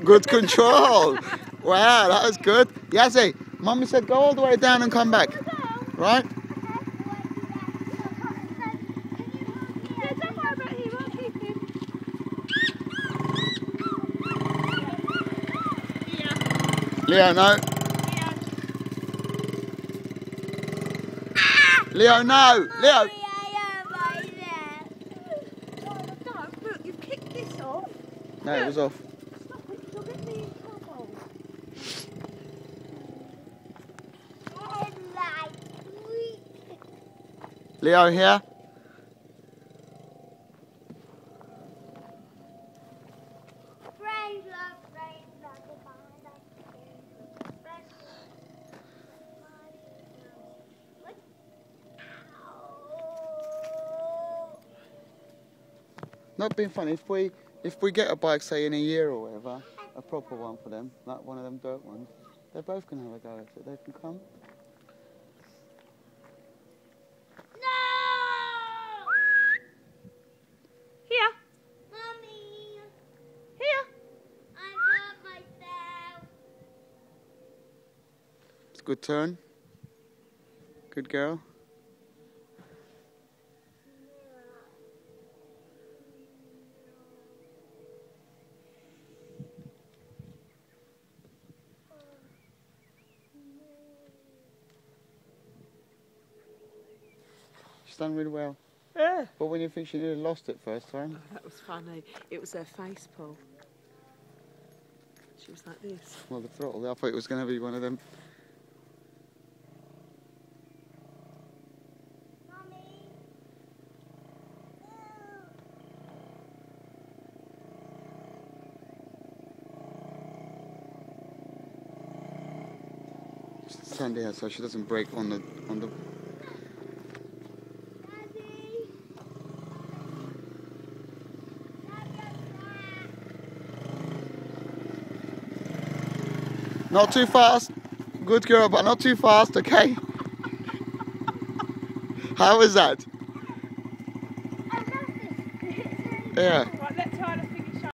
Good control. Wow, that was good. Yazzie, Mummy said go all the way down and come back. Right? Leo, no. Leo, no. Leo. Look, you've kicked this off. No, it was off. Stop it, you'll get me in trouble. Leo here. Not being funny, if we get a bike, say in a year or whatever, a proper one for them, like one of them dirt ones, they both can have a go at it. They can come. No! Here. Mummy. Here. I hurt myself. It's a good turn. Good girl. She's done really well. Yeah. But when you think she nearly lost it first time. Oh, that was funny. It was her face pull. She was like this. Well, the throttle, I thought it was going to be one of them. Mummy. Stand here so she doesn't break on the. Not too fast. Good girl, but not too fast, okay? How was that? I love this. Yeah.